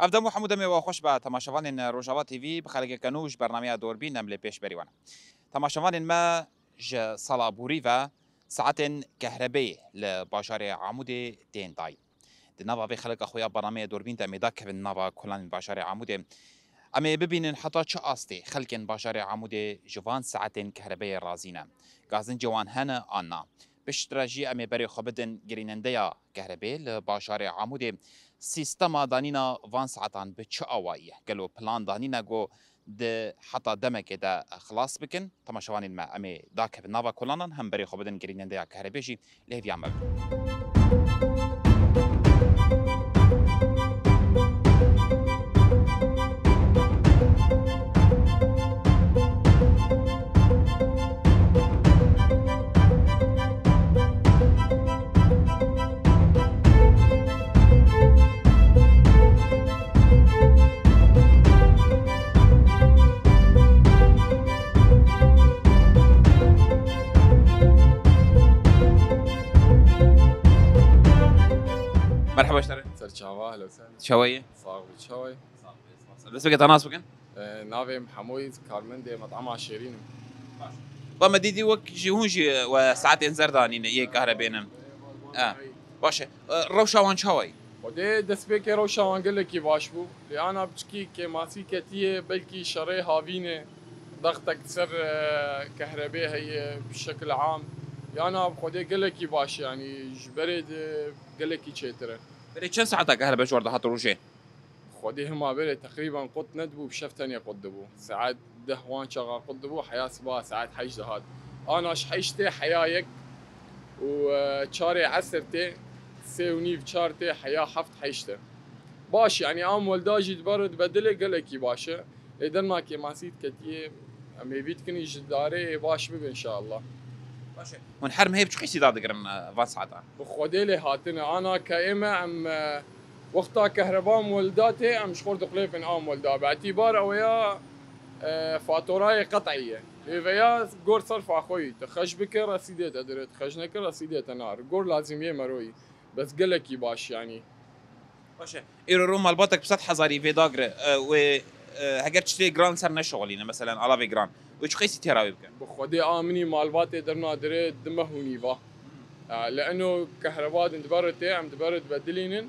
افدم محمود می خوش به تماشاوان روجاوا تیوی بخلق کنوش برنامه دوربین نمل پیش بریوان تماشاوان ما ج صلابوری و ساعت كهربائي لباشار عمود دين داي دنابا في خلق اخويا برنامه دوربين تمدا كفن نابا كلان باشار عمود اما ببینن حتی چه آستی خلکن باشار عمود جوان ساعت كهربائي رازینا گازن جوان هنه آنا بشتراجی اما بری خوبدن گریننده یا كهربائي لباشار عمود سیستما دانینا وان ساعتان به چه آواییه گلو پلان دانینا گو ده حتی دمک ده خلاص بکن تماشاوان ما اما دا کفن نابا کلانان هم بری خوبدن گریننده یا كهربائي جی لهوی عمل مرحبا اشتري سرچاوا اهلا وسهلا شويه صاحب شوي بس بقى تناسبك نافي محمود كارمندي مطعم عشيرين وما ديدي وك جيهونجي وساعتين زردانين يه كهربينم باشه روشاوان شوي ودي دسبيك روشاوان قال لك باش بو انا بشكي كماسي كتيه بلكي شري هافينه ضغطك سر كهرباء هي بشكل عام انا بخدي قال لك باش يعني جبرد قال لك تشتره بري كم ساعه كهرباء جورد حط روجين خدي هما بري تقريبا قط ندبو بشفتني قدبو ساعات دهوان شغال قدبو حياه سبا ساعات حيج هاد انا شحيشتي حيايك وشاري عسرتي سيونيف شارتي حياه حفت حيشته باش يعني ام ولداجي تبرد بدلي قال لك باشا اذا ما كي ماسيت كتيه امي بيتكني جداري باش بب ان شاء الله باشه ونحرم هي بشقيسي داد قرن فان ساعتها بخوديلي هاتنا انا كايمه ام وقتها كهرباء مولداتي ام شخور دقليفن ام ولدا باعتبار اويا فاتوراي قطعيه فيا قور صرف اخوي تخش بك رصيدات ادري تخشنك رصيدات نار قور لازم يمروي بس قال لك باش يعني باشه ايرو روم مالباتك بسات حزاري في داغر و هاجر تشتري جران سر نشغلينا مثلا على في جران وش قيسي تراوي بك بخودي امني مالباتي درنا دري دمهوني با لانه كهرباء دبرتي عم دبرت بدلينن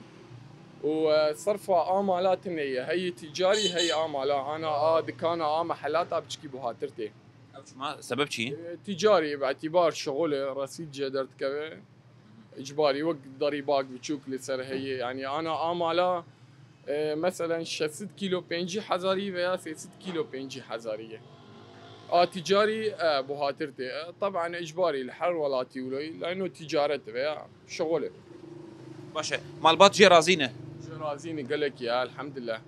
وصرفها امالات هي تجاري هي امالا انا دكانه محلات بشكي بهاترتي ما سبب شيء تجاري باعتبار شغله رصيد جدرت كبه اجباري وقت ضريبات بتشوك لسر هي يعني انا امالا مثلا 6 كيلو بنجي حزاري ويا 6 كيلو بنجي حزاريه تجاري بهاترتي طبعا اجباري الحر ولا تيولي لانه تجارت ويا شغله باشه مالبات جي رازينه رازيني قال لك يا الحمد لله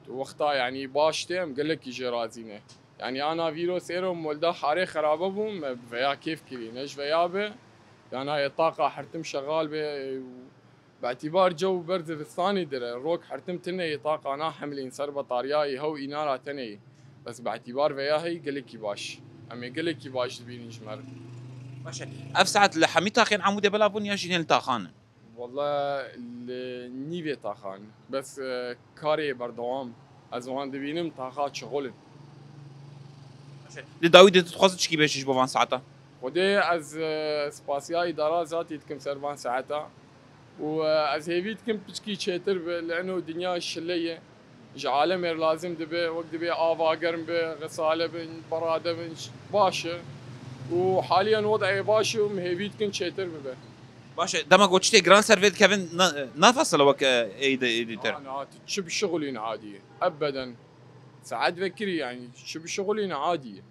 وقتها يعني باشتم قال لك يجي رازينه يعني انا فيروس ايرو مولدا حاري خرابه بوم ويا كيف كري نش ويابه يعني هاي الطاقه حرتم شغال باعتبار جو برد في الثاني دري روك حرتم تني طاقه انا حملين سر بطارياي هو اناره تني بس باعتبار ويا هي قال لك باش امي قال لك باش تبين جمر باشه اف ساعه لحميتها خين عمود بلا بون يا جيل تاخان والله النيفي طاخان بس كاري بردوام ازوان دبينم طاقات شغل لداوود تخص تشكي بيش بوفان ساعتها ودي از سباسياي دارا ذاتي تكم سربان ساعتها واز هيفيت كم بشكي تشتر لانه دنيا الشليه عالم لازم دبي وقت دبي افاقرم بغساله براده باشا وحاليا وضعي باشا ومهيفيت كن تشتر به باشه دمك وشتي جران سيرفيت كيفن نفصل وك ايديتر انا شب شغلين عاديه ابدا ساعات فكري يعني شب شغلين عاديه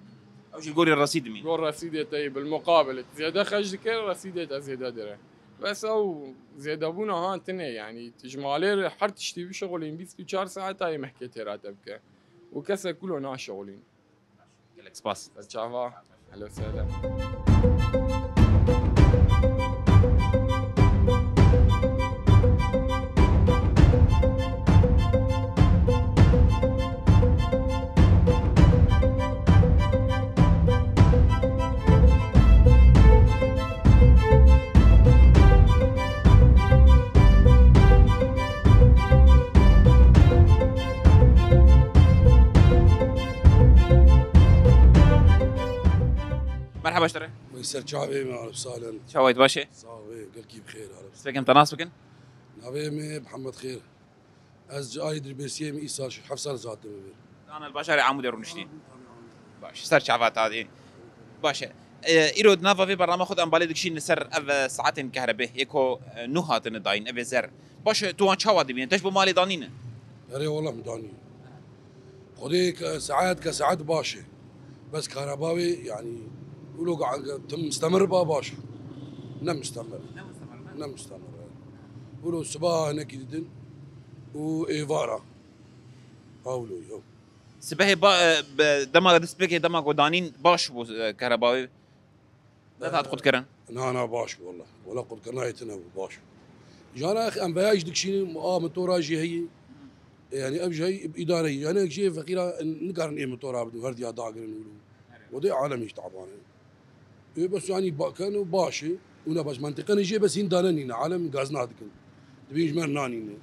او شو يقول الرصيد مين يقول رصيدتي بالمقابل زياده خرج كل رصيدتي زياده دري بس او زياده ابونا هان تني يعني تجمالي حرت تشتي بشغلين بيس 4 ساعات هاي محكيتي راتبك وكسر كله نا شغلين لك سباس تشافا اهلا وسهلا مرحبا اشتري ميسر شعبي مع بسالم شويت باشا صاوي قلكي بخير عرفت سبكم تناسبكن نبي محمد خير از جاي دربسيه مي سال حفصل ذات انا البشري عمود رونشتين باش سر شعبات هذه باشا ايرود نافا في برنامج خد امبالي دكشين سر اف ساعات كهرباء يكو نوهات داين اف زر باش تو ان شاوا دي تشبو مالي دانين اري والله مداني خديك ساعات كساعات باشا بس كهرباوي يعني يقولوا قاعد مستمر باشا نم مستمر يقولوا صباح هناك جديد وايفارا قولوا يوم سبه با دما دسبك دما قدانين باش بو كهرباوي لا تاخذ كرن انا باش والله ولا قد كنايتنا باش جانا اخي ام بياج دكشيني متوراجي هي يعني ابجي هي باداريه انا شيء فقيره نقارن ايه متورا بدو هردي داقر نقولوا ودي عالم تعبان بس يعني كانوا باشي ولا باش منطقه نجي بس هندانين عالم غازنا دكن تبي جمرنانين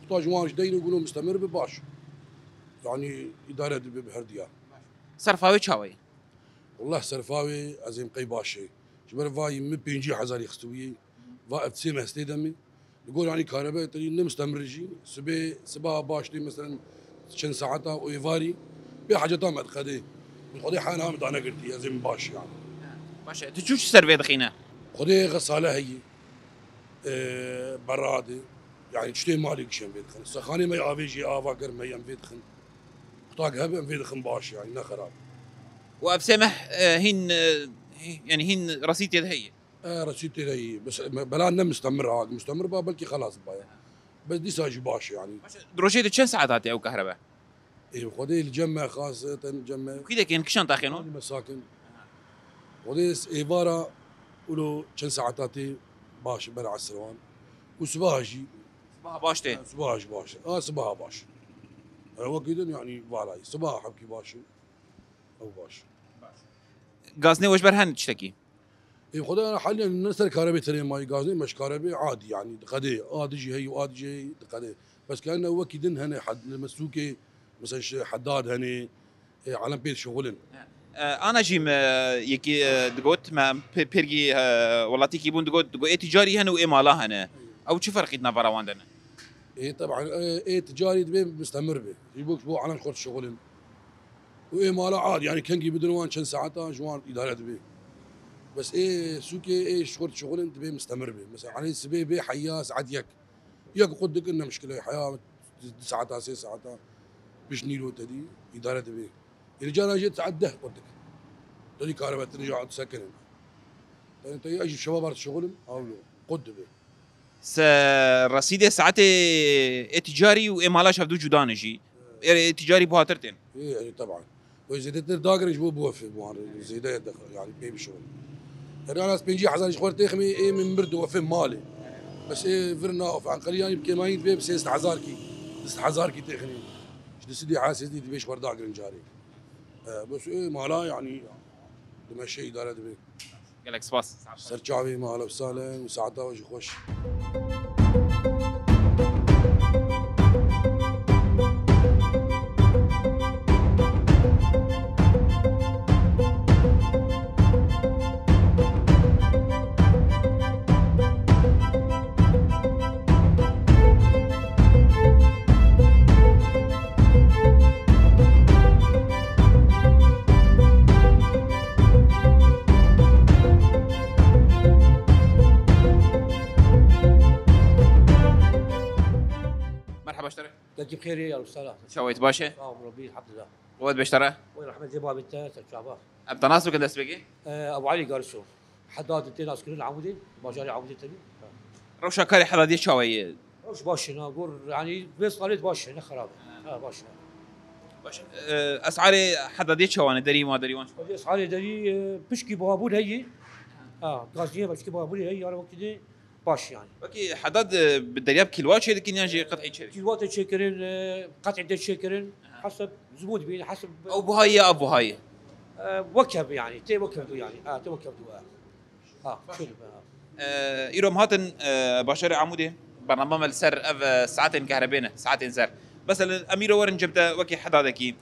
احتاج مارش دين يقولوا مستمر بباش يعني اداره بهرديا صرفاوي شاوي والله سرفاوي عزيم قي باشي جبر فاي مبينجي حزاري خستوي فا ابتسم هستيدمي يقول يعني كهرباء تري نمستمرجي سبا باش لي مثلا شن ساعتها ويفاري بحاجتها مدخدي خدي حانا انا قلت عزيم باش يعني باشا تشوش سرفي دخينا خدي غساله هي براده يعني تشتي مالك شن بيدخن سخاني ما يافيجي افا كر ما يم بيدخن طاق هب بيدخن باش يعني نخراب وابسمح هين يعني هين رصيدي هي رسيتي لي بس بلا مستمر هاك مستمر بلكي خلاص بايا بس دي ساجي باش يعني دروجيت شن ساعات هاتي او كهرباء اي خدي الجمع خاصة الجمع كذا كان كشان تاخينو مساكن خدي ايفارا ولو شن ساعات هاتي باش بلا عسروان وسباجي صباح باشتي صباح باش صباح باش وقت يعني فالاي صباح حبكي باش او باش غازني وش برهن تشتكي اي خدي انا حاليا نسر كهرباء تري ماي غازني مش كهرباء عادي يعني قدي ادجي هي وادجي قدي بس كانه وكيدن هنا حد مسوكي مثلا حداد هني على بيت شغلن انا جيم يكي دقوت ما بيرجي ولاتي كيبون دقوت تجاري هنا وإمالا هنا او شو فرقتنا براواندنا اي طبعا اي تجاري دبي مستمر به يبوك بو على خرط شغلن وإمالا عادي يعني كان بدون وان شن ساعتها جوان اداره دبي بس ايه سوكي ايه شغل شغل دبي مستمر به مثلا علي سبي بي حياس عاد يك قدك انه مشكله حياه ساعتها 6 ساعتها باش نيلو تدي اداره دبي اللي جانا جيت تعده قدك تدي كهرباء ترجع تسكن انت اجي شباب شغل او قد به س رصيد ساعتي تجاري وإمالا شافدو جدانجي تجاري بهاترتين ايه يعني طبعا واذا داقر يجبو بوفي زيدا يعني بي بشغل يعني انا بنجي حزان شخور تخمي ايه من برد وفي مالي بس ايه فرنا وف عن قلياني بكيماين تبي بس استحزاركي تخني دسدي حاسس دي تبي شخور داقر نجاري بس ايه مالا يعني دمشي اداره دبي قالك سباس سرچاوي مالا بسالم وساعتها وجه خوش مرحبا اشتري تجي بخير يا استاذ شويت باشا ربي الحمد لله ود بشترى وين احمد جباب انت شعبان اب تناسبك دس بقي ابو علي قارسو حداد انت ناس كلنا عمودي باجاري عمودي تبي روشا كاري حدادي شوي وش باش انا اقول يعني بس قليل باش انا خراب باش باش اسعاري حدادي شواني دري ما دري وان بس علي دري بشكي بابول هي غازيه بشكي بابول هي انا وقت دي باش يعني باكي حداد بالدرياب كيلوات شي كي نجي قطعي شي كيلوات تشكرين قطع تشكرين حسب زبون بين حسب او بهاي ابو هاي وكب يعني تي وكبدو يعني تي وكبدو شنو ايروم هاتن بشري عمودي برنامج السر اف ساعتين كهربينه ساعتين سر بس الامير ورن جبت وكي حدادكي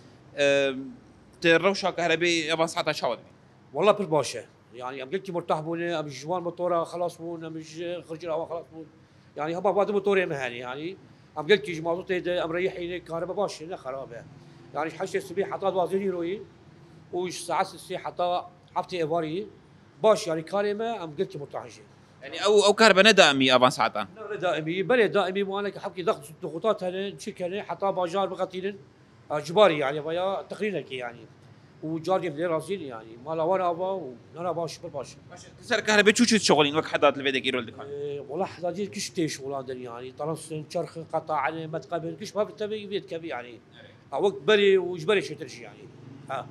تروشا كهربي يبقى ساعتها شاود والله بالباشا يعني ام قلتي مرتاح بونه ام جوان موتورا خلاص بون ام خرج الهواء خلاص بون يعني هبا بعد موتوري مهني يعني ام قلتي جماعتي ام ريحيني كهرباء باش لا خرابه يعني حشي الصبح حطات وازيني روي وش ساعات الصبح حطا حفتي ايفاري باش يعني كارمه ام قلتي مرتاح شيء يعني او كهرباء دائمي افان ساعتان دائمي بلي دائمي وانا حكي ضغوطات هنا شكل حطا باجار بغتيل اجباري يعني ويا تقريرك يعني وجاري بدي راسين يعني مالا وانا ابا وانا باش بالباش سر كهرباء شو تشغلين وقت حدات الفيديك يرول دكان والله حدادي كش تيش ولادن يعني طرف شرخ قطع على متقبل كش ما بتبي بيت كبي يعني وقت بري وجبري شو ترجي يعني ها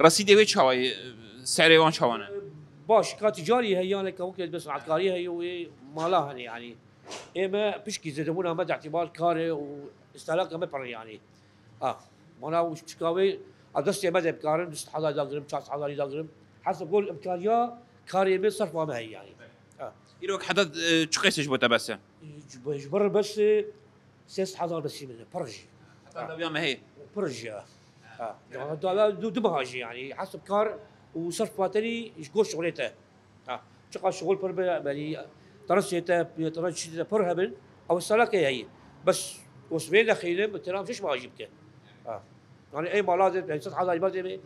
رصيدي ويش هواي سعري وان شوانا باش كاتجاري هي انا كوكل بس عقاري هي مالها يعني اما بشكي زدمونا مدى اعتبار كاري واستهلاك ما بر يعني مانا وش بشكاوي ادرس مدى بكارن دست حدا داغرم شاس حدا داغرم حسب كل امكانيه كاري من صرف ما هي يعني يروك حداد تشقيس جبوتا بس جبر بس 6000 بس منه برج حتى ما هي برج دمهاجي يعني حسب كار وصرف باتري يشقول شغلته شقا شغل بر يعني ترسيته ترسيته برهبل او السلاكه هي بس وسبين اخيرا بالترام شش ما جبته يعني اي مالات يعني 6000 ما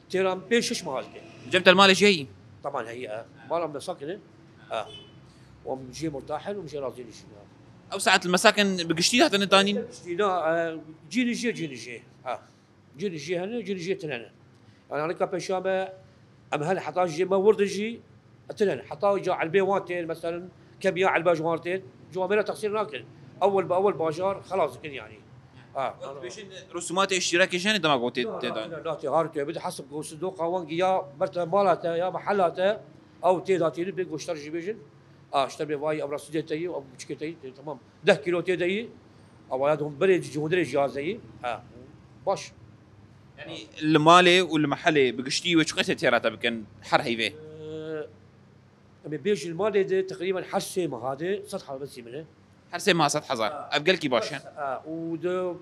ترام بيش شش ما جبته جبت المال جاي طبعا هي مالها مساكنه ومشي مرتاح ومشي راضي ليش او ساعة المساكن بقشتي حتى نتانين جيني جي هنا جيني جي تنانا انا كابي شامه ام هل حطاج جي ما ورد جي تنانا حطاج جا على البيوانتين مثلا كم على الباجوارتين جوامير تقصير ناكل اول باول باجار خلاص كن يعني بيشن رسومات اشتراكي شان دماغ لا تهارته بدي حسب صندوق وانقي يا برتا مالته يا محلاته او تيداتين بيقو اشتري بيجن اشتري واي ابرا سديتي او بشكتي تمام 10 كيلو تيدي اولادهم بري جهودري جازي باش يعني المالي والمحلي بقشتي وش قصه تيراتا بكن حر هيفي ابي بيج المالي دي تقريبا حسي ما هذا سطحه بس منه حرسي ما سطح حزار ابقى لك باشا ود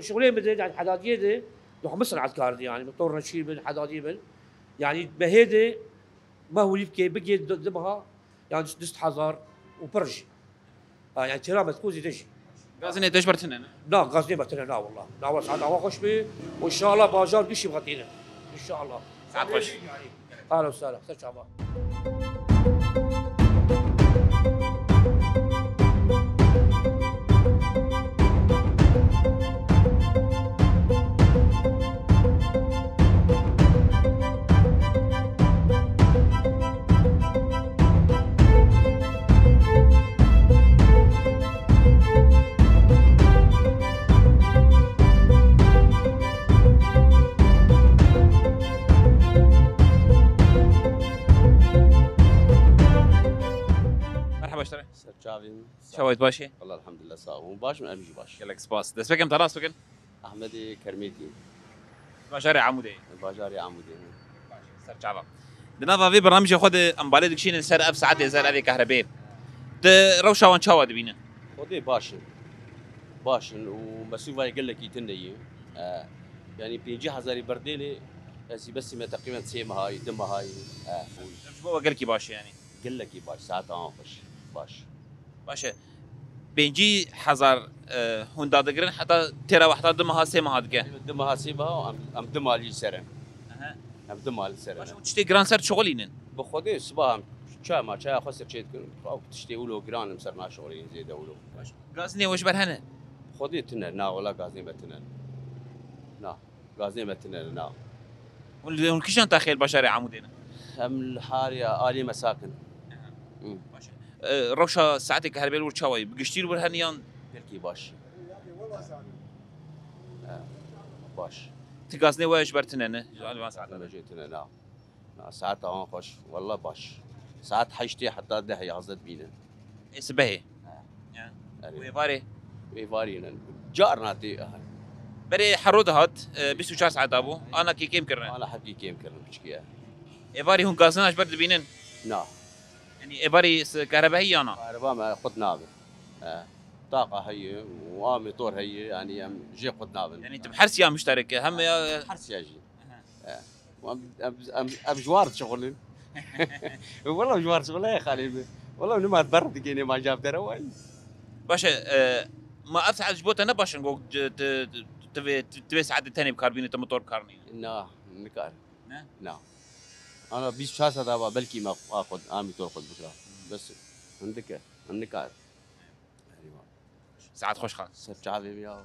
شغلين بدي يعني حداديه دي لو مصر على الكارد يعني مطور نشيل من حداديه يعني بهيدي ما هو يبكي بقي دمها يعني دست حزار وبرج يعني ترى تكوزي تجي غازني تجبرتنا لا غازني بتنا لا والله لا والله ساعات خوش بي وان شاء الله باجار قشي بغطينا ان شاء الله ساعات خوش اهلا وسهلا شعبان شافين شويت باشي والله الحمد لله صاوم باش من امجي باش يلك سباس دس بكم تراس بكن احمدي كرميتي باشاري عمودي الباجاري عمودي سر شعبان دنا في برنامج خد ام بالي دكشين سر اب ساعات زر ابي كهرباء ت روشا وان شاوا دبينا خدي باشن ومسوفا يقول لك يتني يعني بيجي هزاري برديلي بس ما تقريبا سيما هاي دم هاي مش بو قال لك باش يعني قال لك باش ساعات باش باشه بيجي حزر هوندا دقرن حتى ترى واحدة دمها سيما هادقه دمها سيما ام دمها لي سرن ام دمها لي سرن باشه تشتي جران سر شغلين بخدي صباح شا ما شا خسر شيء او تشتي ولو جران مسرنا شغلين زي دولو غازني وش برهنه خدي تنا نا ولا غازني بتنا نا غازني بتنا نا والكشان تاخيل بشاري عمودين ام الحارية آلي مساكن باشه روشا ساعتك كهرباء ورشاوي بقشتير برهنيان بلكي باش باش تغازني وش برتننه جال ما ساعات انا جيتنا نا ساعات هون خوش والله باش ساعات حشتي حتى ده يغزت بينا اسبه ويفاري ويفاري جارنا دي بري حرود هات 24 ساعه ابو انا كي كيم كرنا انا حقي كيم كرنا بشكيه ايفاري هون غازناش برد بينن نا يعني ايفاري كهربائيه انا كهرباء ما خدنا طاقه هي وموتور هي يعني جي خدنا يعني انت بحرس يا مشترك هم يا حرس يا جي بجوار شغل والله بجوار شغل يا خالي والله ما تبرد كيني ما جاب تروي باشا ما افسح جبوت انا باش نقول تبي ساعات الثاني بكاربين موتور بكارني نا نكار نه؟ نا انا 20 ساعه هذا بلكي ما اخذ امي تاخذ بكره بس عندك النكار ساعات خوش خالص صرت عالي وياه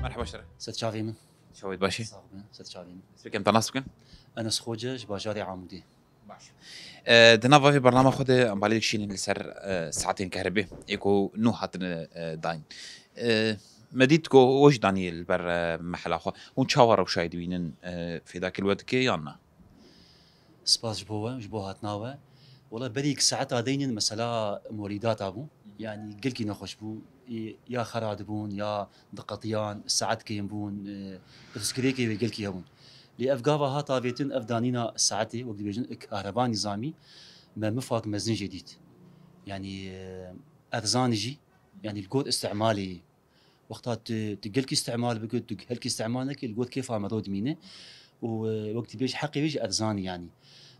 مرحبا شرا ست شافي من شويت باشي صاحبنا ست شافي من اسمك كم تناسبكن انا سخوجه باجاري عمودي باش دنا في برنامج خود ام بالك شيء لسر ساعتين كهرباء يكو نو هاتن داين مديتكو وش دانيال بر محل اخو ونشاور وشايدوين في ذاك الوقت كي يانا سباس جبوها تناوى والله بريك ساعات هذين مسألة مولدات ابو يعني قلكي نخش بو يا خراد بون يا دقطيان ساعات كيم بون بسكريكي قلكي هبون لأفقافا ها طابيتن أفدانينا ساعتي وقت بيجن كهرباء نظامي ما مفاق مزن جديد يعني أذزانجي يعني الجود استعمالي وقتات تقلكي استعمال بقول تقلكي استعمالك الجود كيف عمرود مينه ووقت بيج حقي بيج أذزاني يعني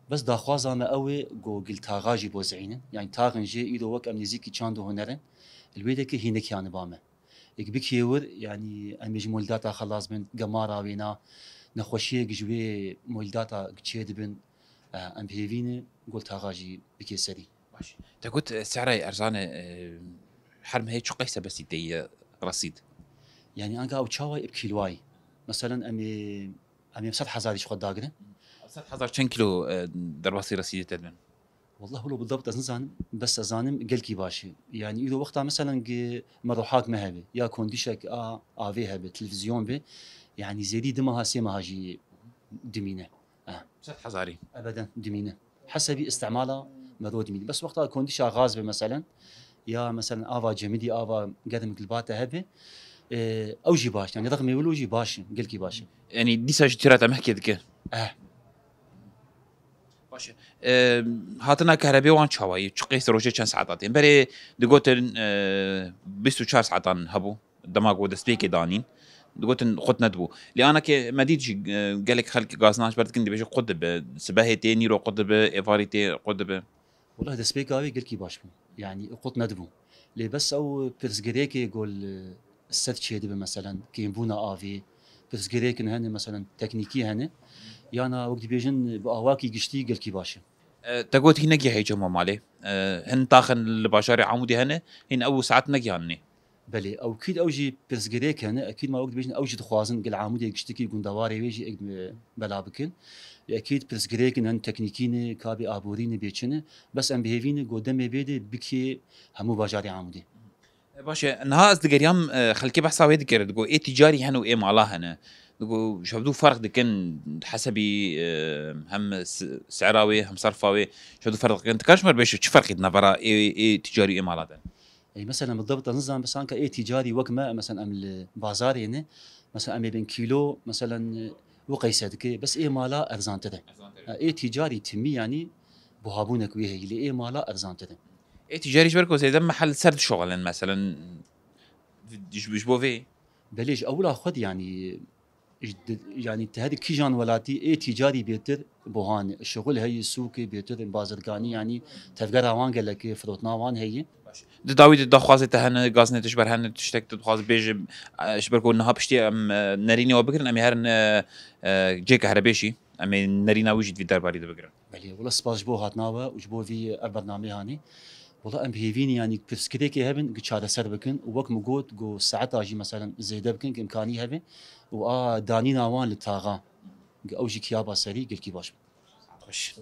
بس داخوازا ما قوي جو قلت تاغاجي بوزعينه يعني تاغن جي ايدو وك امنيزيكي تشاندو هنرن البيدك هينك يعني بامه يكبك يور يعني اميج مولداتا خلاص من قمارة وينا نخوشيه جوي مولداتا تشيد بن ام بيفيني قلت تاغاجي بكي سري باش تقول سعري ارزان حرم هيك قيسه بس يدي رصيد يعني انا او تشاوي بكيلواي مثلا امي 7000 ايش خد داغره 1000 كم كيلو درباسي رصيد تدمن والله لو بالضبط أزنزان بس أزانم قلكي باشي يعني إذا وقتها مثلا مروحات مهبة يا كونديشك آفي هبة تلفزيون به يعني زيدي دمها سيما هاجي دمينة 6000 أبدا دمينة حسب استعمالها مرو دمينة بس وقتها كونديشا غازبة مثلا يا مثلا آفا جميدي آفا قدم قلباتها هبة أوجي باش يعني رغم يقولوا جي باش قلكي باشي يعني دي ساجتيرات محكي ذكر باشه هاتنا كهرباء وان شواي قيس روجي كان ساعتين بري دغوتن 24 ساعتان هبو دماغ ودستيكي دانين دغوتن خد ندبو لأنا كي مديتش قالك خلك غازناش برد كندي بيجي قد سباهتي نيرو قد ايفاريتي قد والله دسبيك قوي قلكي باش يعني قد ندبو لي بس او بيرسغريكي يقول السد شيء مثلا كيمبونا افي بيرسغريك هن مثلا تكنيكي هن يانا وقت بيجن بأواكي قشتي قلكي باشا تقول هنا جي هي جمع مالي هن تاخن البشاري عمودي هنا هن أول ساعات نجي هني بلي أو كيد أوجي بيرسغريك هنا أكيد ما وقت بيجن أوجي تخوازن قل عمودي قشتكي يقول دواري ويجي بلا بكن أكيد بيرسغريك هن تكنيكين كابي آبورين بيتشنه بس أم بيهيفين قدام بيدي بكي همو بشاري عمودي باشا نها أصدقائيام خلكي بحث ويد كده تقول إيه تجاري هنا وإيه مالها هنا تقول شو فرق دكن حسبي هم سعراوي هم صرفاوي شو فرق انت كاشمر بيش شو فرق نفرا ايه تجاري ايه مالات اي مثلا بالضبط نظام بس انك ايه تجاري وكما مثلا ام البازار يعني مثلا ام بين كيلو مثلا وقيسدك بس ايه مالا ارزان تده ايه تجاري تمي يعني بوهابونك ويه اللي ايه مالا ارزان تده ايه تجاري شبركو زي ده محل سرد شغل مثلا يشبه في بليش اولا خد يعني هذه كيجان ولاتي اي تجاري بيتر بوهان الشغل هي السوق بيتر بازرقاني يعني تفقر وان قال لك فروتنا وان هي داوي دخوازي تهن غازنه تشبر هن تشتك تخواز بيج شبركو انها بشتي ام ناريني وبكرن ام هرن جي كهرباشي ام نارينا وجد في درباري دبكرن بلي والله سباش بو هاتناوا وجبو في البرنامج هاني والله ام بيفيني يعني بسكريكي هبن قشاده سربكن ووك مقود جو ساعتها جي مثلا زيده بكن امكاني هبن و دانينا وان للطاغه اوجي كيابا سري قل كي باش خش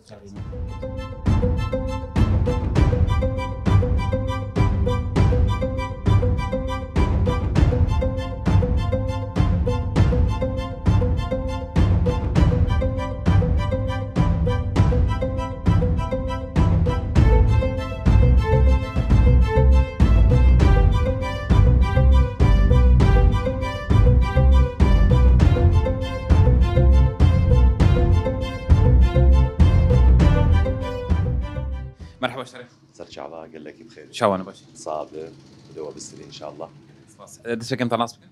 مرحبا شريف سرچاوا قال لك بخير شاوانا باشی صعب دوا بستري ان شاء الله سپاس دست بکم تناس بکن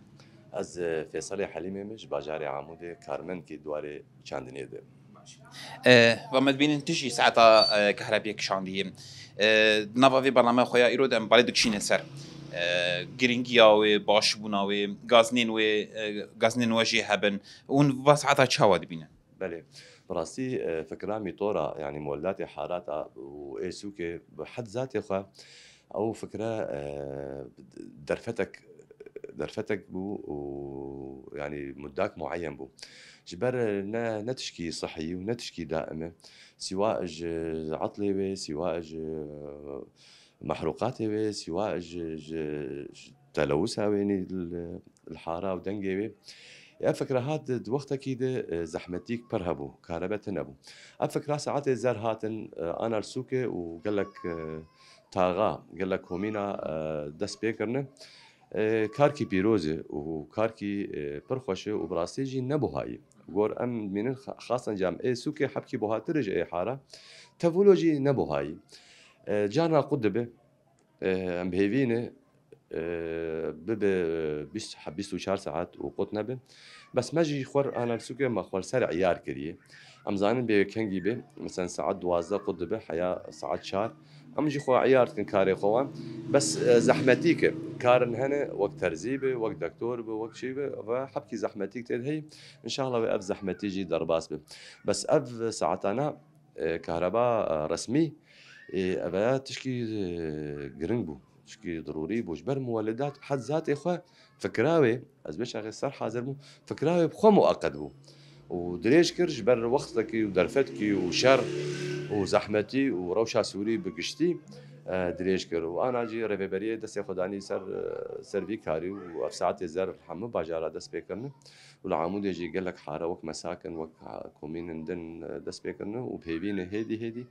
از فيصل حليمي مش باجاري عمودي كارمن كي دواري چاندني ده و ما بینین تشی ساعتا کهربی کشاندیم نوا وی برنامه خویا ایرو دم بالای دکشین سر گرینگیا و باش بونا و گازنین و جی هبن اون و ساعتا چاواد بینه بله براسي فكرة ميطورة يعني مولاتي حارات وإيسوكي بحد ذاتي خا أو فكرة درفتك بو ويعني مداك معين بو جبر نتشكي صحي ونتشكي دائمة سواء عطلة سواء محروقات سواء تلوث يعني الحارة ودنجة يا فكرة هاد وقتها كده زحمتيك برهبو كهرباء نبو فكرة ساعات زار هاتن أنا السوكة وقال لك تاغا قال لك همينا دس بيكرنا كاركي بيروزي وكاركي برخوشة وبراسيجي نبو هاي غور أم من خاصة جام سوكة حبكي بوها ترج حارة تفولوجي نبو هاي جانا قدبة أم بهيفينه بس حبيت 4 ساعات وقوت نبه بس ما جي خور انا السوكه ما خور سرع عيار كريه ام زانن بي كنجي به مثلا ساعات 12 قد به حياه ساعات شهر ام جي خو عيار كن كاري خوان بس زحمتيك كارن هنا وقت ترزيبه وقت دكتور وقت شيء فحبكي زحمتيك تدهي ان شاء الله بأب زحمتي جي درباس به بس اب ساعتنا كهرباء رسمي ابا تشكي جرينبو شكي ضروري بوجبر مولدات بحد ذات إخوة فكراوي از بيش أغي صار حاضر بو فكراوي بخو مؤقت بو ودريش كر جبر وقتك ودرفتك وشر وزحمتي وروشة سوري بقشتي دريش كر وأنا جي ريفيبريه دس ياخداني سر في كاري وأفساعات يزار الحمو باجارة دس بيكرنا والعمود يجي قال لك حارة وك مساكن وك كومين دن دس بيكرنا وبهيبين هيدي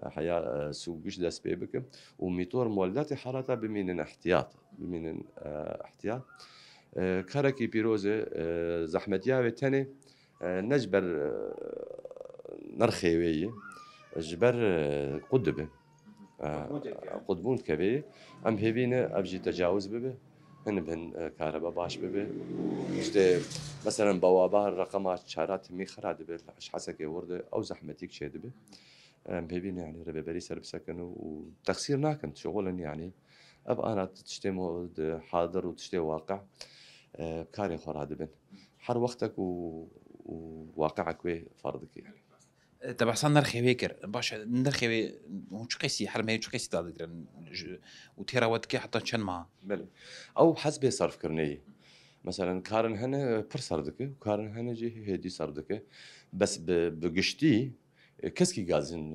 حياة سوقش دست بيبك وميتور مولدات حارتها بمين احتياط احتياط كاركي بيروزة زحمتيا تاني نجبر نرخيوية جبر قدبة قدبون كبير أم هبينا أبجي تجاوز ببه هن بهن كهرباء باش ببه مثلا بوابة رقمات شارات مي خراد به حسكي ورده أو زحمتيك شيء به بهبين يعني ربي سرب سكن وتخسير ناكن شغلا يعني ابقى انا تشتي حاضر وتشتي واقع كاري خور هذا بن حر وقتك وواقعك وي فرضك يعني تبع صار نرخي بيكر باش نرخي وش قيسي حرمي وش قيسي دادك وتيرا ودك حتى شن معه بله او حسب صرف كرنيه مثلا كارن هنا بر صردك وكارن هنا جي هدي صردك بس بقشتي كسكي غازن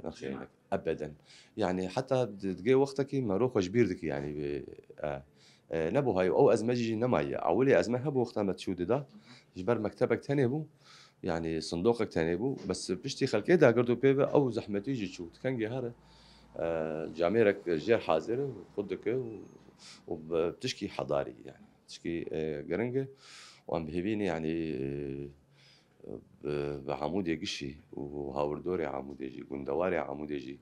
نخيلك ابدا يعني حتى تجي وقتك ما روح جبيردك يعني نبو هاي او ازمجي نماي اولي ازمه هبو وقت ما تشود ده جبر مكتبك ثاني بو يعني صندوقك ثاني بو بس بشتي خلكي دا قردو بيبه او زحمتي يجي تشود كان جهره جاميرك جير حاضر وخدك وبتشكي حضاري يعني تشكي قرنقه وام بهبيني يعني بعمودي قشي وهاوردوري عمودي جي قندواري عمودي جي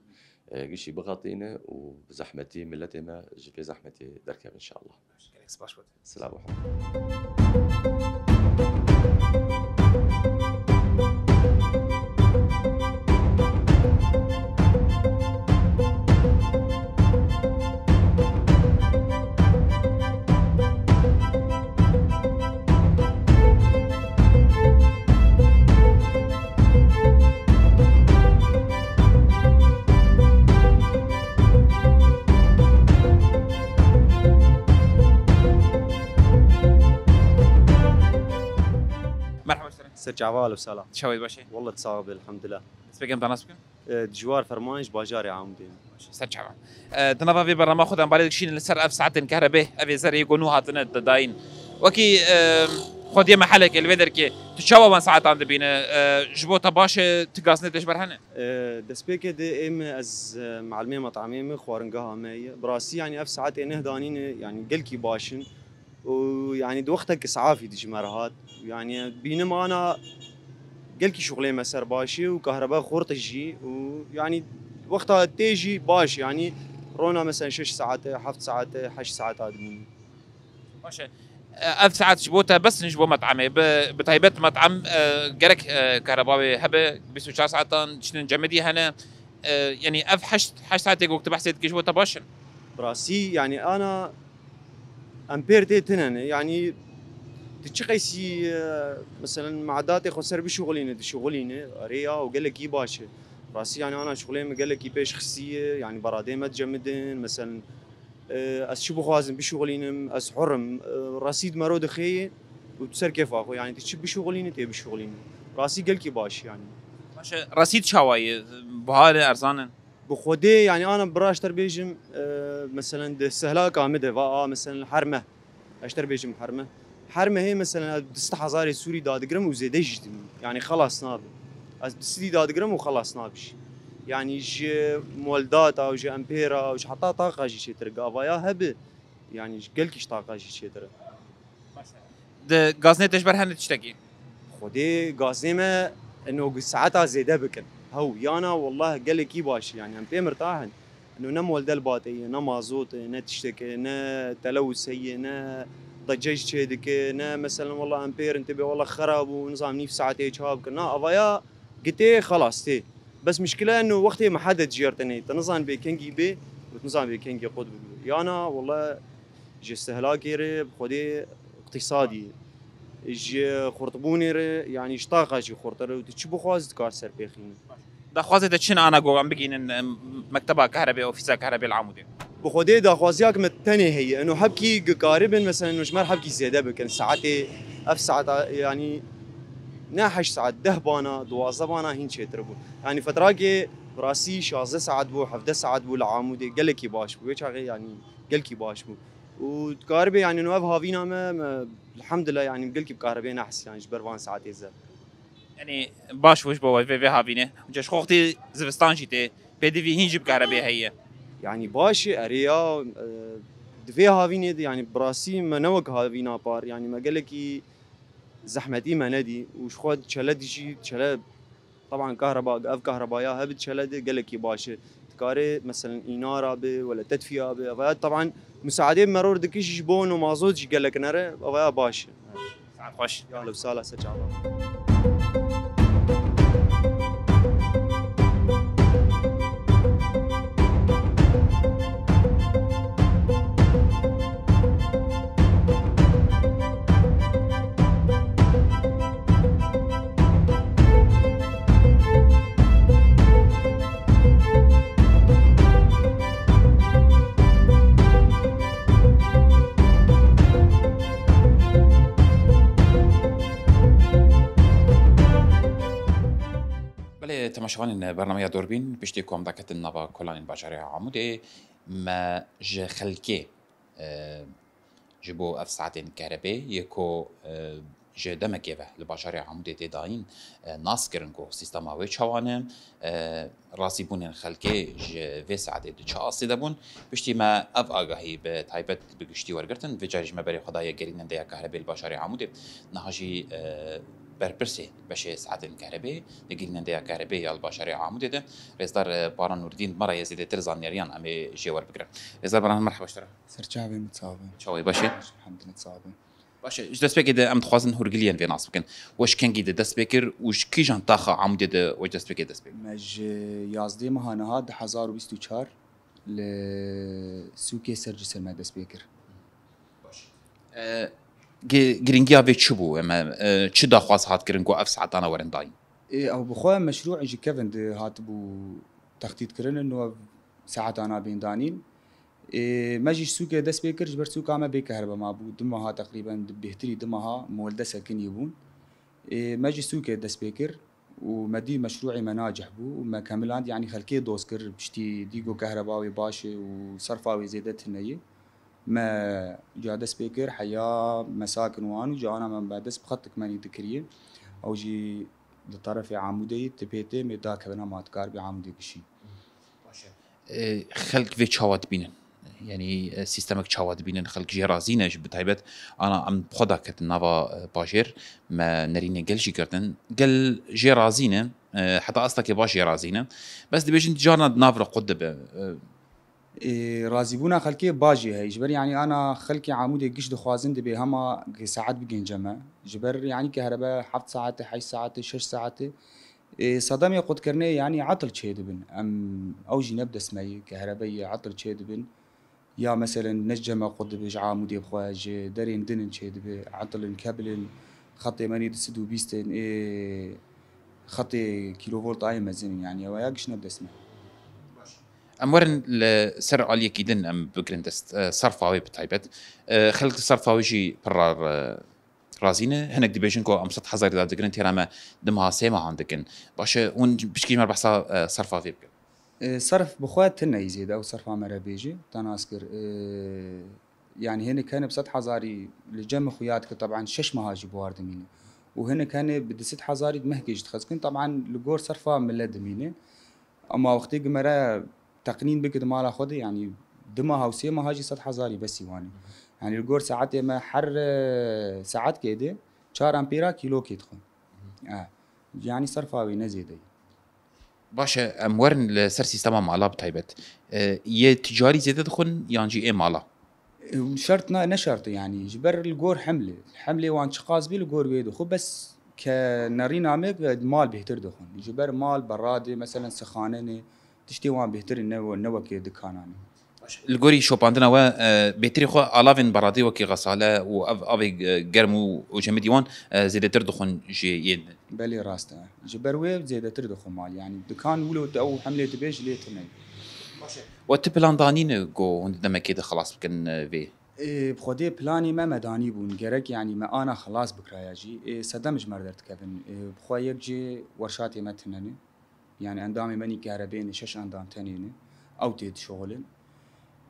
قشي بغطينا وبزحمتي ملتي ما في زحمتي دركب ان شاء الله. السلام عليكم. سرجعوال وسلام شوي باشي والله تصاوب الحمد لله سبيكم تناسبكم دجوار فرمانج باجاري عامدين سرجعوال تنظر في برنامج خذ عم بالك شيء لسر أف ساعات كهرباء أبي زر يكونوا هاتنا الداين وكي خذ يوم حلك الفيدر كي تشاوا من ساعات عند بينا جبوتا باش تقاسني تجبر هنا دسبيك دي ام از معلمي مطعمي خوارنقها مي براسي يعني أف ساعات إنه دانين يعني قلكي باشن ويعني دوختك اسعافي تجمرهات يعني بينما انا قلكي شغلي مسار باشي وكهرباء خورت الجي ويعني وقتها تيجي باش يعني رونا مثلا 6 ساعات 7 ساعات 8 ساعات ادمين. باشه اف ساعات جبوتها بس نجبو مطعمي بتايبت مطعم جرك كهرباوي هبه 24 ساعه شنو جمدي هنا يعني اف 8 ساعات يقول بحسيت جبوتها باشن براسي يعني انا امبير تنن يعني تشقيسي مثلا معداتي خسر بشغلين شغلين اريا وقال لك باشه راسي يعني انا شغلين قال لك بيش خصيه يعني برادين ما تجمدن مثلا اس شبو خوازن بشغلين اس حرم رصيد مرود خي وتسر كيف اخو يعني تشب بشغلين تي بشغلين راسي قال لك باش يعني باشه رصيد شواي بهاله ارزانن بخودي يعني انا براشتر بيجم مثلا ده سهلاك عمده مثلا حرمه اشتر بيجم حرمه هي مثلا 6000 سوري دادقرم وزيد جدي يعني خلاص ناب دستي دادقرم وخلاص نابش يعني جي مولدات او جي امبيرا او حتى طاقه جي شي ترقى فيا هب يعني قالكيش طاقه جي شي ترى ده غازني تشبر هن تشتكي خودي قاسمه انه ساعتها زياده بكن هو يانا والله قال لك باش يعني امبي مرتاحن انه نم ولد الباطيه نا مازوت نا تشتكي نا تلوث هي نا ضجيج شيدك نا مثلا والله امبير انتبه والله خرب ونظام نيف ساعات هيك هاب كنا افايا قلت خلاص تي بس مشكله انه وقتها ما حدا جيرتني تنظام بكنجي بي وتنظام بكنجي قد يانا والله جي استهلاكي خودي اقتصادي جي خرطبوني يعني اشتاقه جي خرطر وتشبو خواز كارسر بيخين دا خوازه تشين انا جو عم بقين مكتبه كهرباء او فيزا كهرباء العمودي بخودي دا خوازياك متني هي انه حبكي قاربا مثلا انه شمال حبكي زياده بكن ساعتي اف ساعات يعني ناحش ساعات دهبانا دوازبانا هين شي تربو يعني فتراكي براسي 16 ساعات بو 17 ساعات بو العمودي قال لك باش بو يعني قال لك باش بو وكهرباء يعني انه افها فينا ما الحمد لله يعني قال لك بكهرباء نحس يعني جبر ساعات يزال يعني باش وش بو في هافينه جش خوختي زفستان جيتي بدي في هين جيب كهرباء هي يعني باش اريا دفي هافينه يعني براسي ما نوك هافينا بار يعني ما قال لك زحمتي ما ندي وش خد شلد شي شلد طبعا كهرباء اف كهرباء هبت شلد قال لك باش تكاري مثلا اناره به ولا تدفئه به طبعا مساعدين مرور دكيش جبون ومازوت قال لك نرى باش ساعات خوش يا لو سالا سجعه تماشوان برنامج دوربین پشتی کم دکت نوا کلان باشاری عمودی ما ج خلکی جبو اف ساعتين كهرباء يكو ج دمكي به لباشاری عمودی تداین ناس کرنگو سیستما و چوانه راسی بونن خلکی ج و ساعتی دو چاسی دبون پشتی ما اف آگاهی به تایبت بگشتی ورگرتن و جاریش ما بری خدای گرینن دیا كهرباء الباشاری عمودی نهاجی برپرسي باش ساعات الكهرباء نقلنا نديها كهرباء يا البشرية عمودي ده رئيسدار باران نور الدين مرة يزيد ترزان نيريان أمي جوار بكرة رئيسدار باران مرحبا اشترى سرچاوي متصابه شوي باشي الحمد لله تصابه باشي ايش دست بكر ده ام تخوازن هرقليان في ناس بكن واش كان جيد دست بكر وش كيجان طاخة عمودي ده واش دست بكر دست بكر مج يازدي مهانا هاد 1024 لسوكي سرج سلمى دست بكر باشي جرينجيا في تشبو اما تش داخواز هات جرينجو اف ساعتنا ورن داين ايه او بخويا مشروع جي كيفن هات بو تخطيط كرن انه ساعات انا بين دانين إيه ماجي سوكي دس بيكر جبر سوكا ما بكهرباء ما بو دمها تقريبا بيهتري دمها مولده سكن يبون إيه ماجي سوكي دس بيكر ومدي مشروعي مناجح بو وما كامل يعني خلكي دوسكر بشتي ديجو كهرباوي باشي وصرفاوي زيدت هنيه ما جادس بيكر حياة مساكن وان وجانا من بعدس بخطك ماني ذكريه او جي لطرف عمودي تبيتي مدا كبنا ما تكار بعمودي بشي خلق في تشاوات بينن يعني سيستمك تشاوات بينن خلق جي رازينه بتايبت انا عم بخدا كت نافا باجير ما نريني قال شي كرتن قال جي رازينه حتى اصلك باشي رازينا بس دي بيجن تجارنا نافر قدبه رازی بونا خلکی باجی هی جبر یعنی آنا خلکی عمودی گشت خوازن دبی هما ساعت بگین جمع جبر یعنی كهرباء 7 ساعات 8 ساعات 6 ساعات صدام يقود كرني يعني عطل تشيدبن ام اوجي نبدا اسمي كهرباء عطل تشيدبن يا مثلا نجمه قد بج عمودي بخواج درين دن تشيدب عطل كابل خطي ماني تسدو بيستن خطي كيلو فولت اي مزن يعني وياقش نبدا اسمه امورن لسر عليك كيدن ام بكرندست صرفاوي بتايبت خلق صرفاوي شي برار رازينه هناك دي بيجنكو ام سطح حزر دا دغرنت يراما دمها سيما عندكن باشا ون بشكي مر بحصا صرفاوي بك صرف بخوات تنا يزيد او صرف عمره بيجي تناسكر يعني هنا كان بسطح حزاري لجم خوياتك طبعا شش مهاجي بوارد مينه وهنا كان بدي ست حزاري دمهكيج تخزكن طبعا لجور صرفا من لدمينه اما وقتي قمره تقنين بك دمال خدي يعني دمها وسيما هاجي سطح حزاري بس يواني يعني الجور ساعات ما حر ساعات كده 4 امبيرا كيلو كيدخل يعني صرفاوي نزيدي باشا امورن لسر سيستما مالا بتايبت يه تجاري زيادة دخون يانجي ايه مالا شرطنا نشرط يعني جبر الجور حمله وان شقاز بي الجور بيدو خو بس كنارينا ميك مال بيهتر دخون جبر مال برادي مثلا سخانه تشتي وان بيهتر النو كي دكاناني الجوري شو باندنا و بيتري خو الافين برادي وكي غساله و افي جرمو وجمديوان زيادة تردخون جي ين بالي راسته جبر ويب زيادة تردخون مال يعني دكان ولو او حمله تبيج ليتني وتبلان دانين جو عندما كده خلاص كن في بخودي بلاني ما مداني بون جرك يعني ما انا خلاص بكراياجي سدمج مردرت كفن بخويك جي ورشاتي متنني يعني اندامي مني كهربين 6 اندام تنين او تيد شغل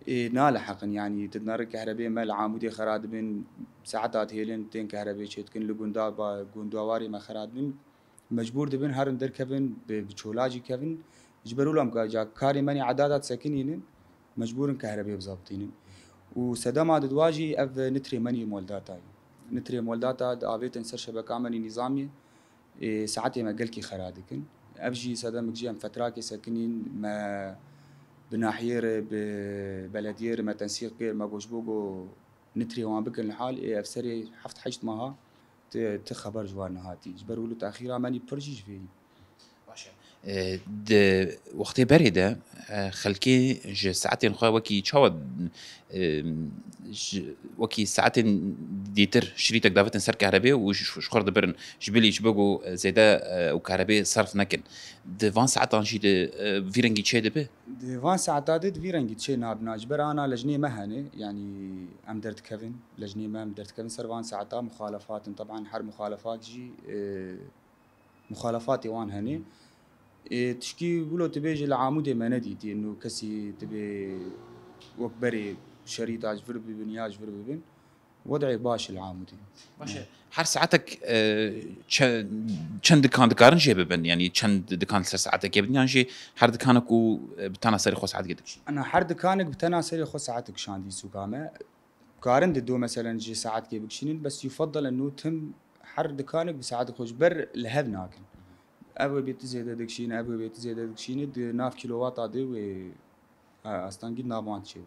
نالحقا يعني تدنار كهربين ما العامودي خراد بين ساعات هيلين تين كهربي تشتكن لغوندا غوندواري ما خراد بين مجبور دبن هرن در كفن بچولاجي كفن جبروا لهم جا كاري ماني عدادات ساكنين مجبور كهرباء بظابطين وسدام عدد واجي اف نتري ماني مولداتا نتري مولداتا افيت انسر شبكه ماني نظامي ساعتي ما قلكي خرادكن ابجي سدام جي فتراكي ساكنين ما بناحير ببلدير ما تنسيق غير ما بوجبوغو نتري وان بكن الحال افسري حفت حجت معها تخبر جوارنا هاتي جبروا له تاخيرا ماني برجيج فيه د وقتی بريده خلكي ج ساعتين خو وكي تشاود وكي ساعتين ديتر شريتك دافت سر كهرباء وشخر دبرن جبلي جبغو زيدا وكهرباء صرف نكن د 20 ساعات انجي د فيرنجي تشي دبه د 20 ساعات د فيرنجي تشي نابنا جبر انا لجني مهنه يعني ام درت كيفن لجني ما ام درت كيفن سر 20 ساعات مخالفات طبعا حر مخالفات جي مخالفات وان هني تشكي بلو تبيج العامودي ما نديتي انه كسي تبي وكبري شريط اجفر ببن ياجفر ببن وضعي باش العامودي ماشي هر ساعتك چند دكان دكارن جي ببن يعني چند دكان ساعتك يبن يعني هر دكانك بتانا سري خو ساعت قدك انا هر دكانك بتانا سري خو ساعتك شاندي سوقامه كارن دو مثلا جي ساعات كي بكشين بس يفضل انه تم هر دكانك بساعتك خوش بر لهب ناكن ابو بيت زياده دكشين ابو بيت زياده دكشين دي ناف كيلووات ادي و استنجد نابوان شي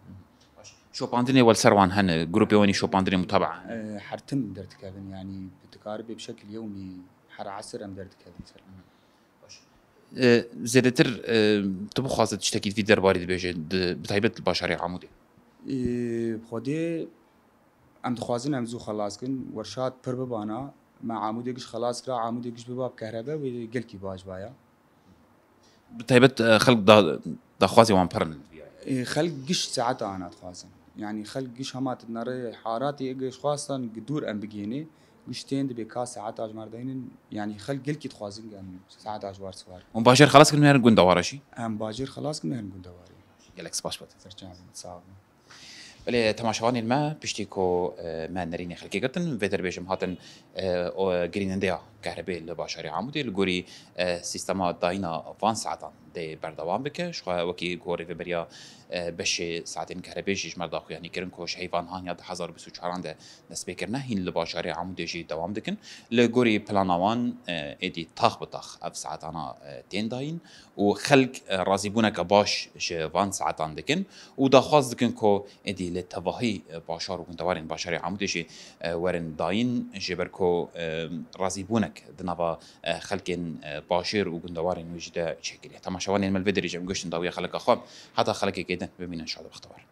شو باندني والسروان هن جروب يوني شو باندني متابعه حرتم درت كابن يعني بتقاربي بشكل يومي حر عصر ام درت كابن زيادتر تبو خاصه تشتكي في درباري بيجي بتايبت البشري عمودي بخودي ام دخوازن ام زو خلاص كن ورشات بربانا مع عموديش خلاص كرا عموديش بباب كهرباء وقلكي باج بايا بتايبت خلق دا خوازي وان برن خلق قش ساعات انا تخوازن يعني خلق قش همات النار حاراتي قش خاصة قدور ام بقيني قشتين دبي كاس ساعات اج مردين يعني خلق قلكي تخوازن ام ساعات اجوار سوار ومباشر خلاص كنا نقول دوارشي ام باجر خلاص كنا نقول دواري يلكس باش بات ترجع صعب بله تماشاوان الما بشتيكو ما نريني خلقي قرتن فيتر بيجم هاتن جريننديا كهرباء لباشري عمودي الجوري سيستما داينا فان ساعتان دي بردوام بك شو وكي جوري في بريا بش ساعتين كهرباء جيش مرضى يعني كرن كوش حيوان هان يد حزار بسوچاران ده نسبة كرنا هين لباشري عمودي جي دوام دكن لجوري بلانوان ادي طاخ بطاخ اف ساعتانا تين داين وخلق رازيبونا كباش فان ساعتان دكن ودا خاص دكن كو ادي للتفاهي باشار وكنتوارين باشري عمودي جي ورن داين جبركو رازيبونك دنابا خلقين باشر وكنتوارين وجدا شكل تماشوان الملفدري جم قشن داوية خلق اخوام حتى خلق كيدن بمين ان شاء الله بختبار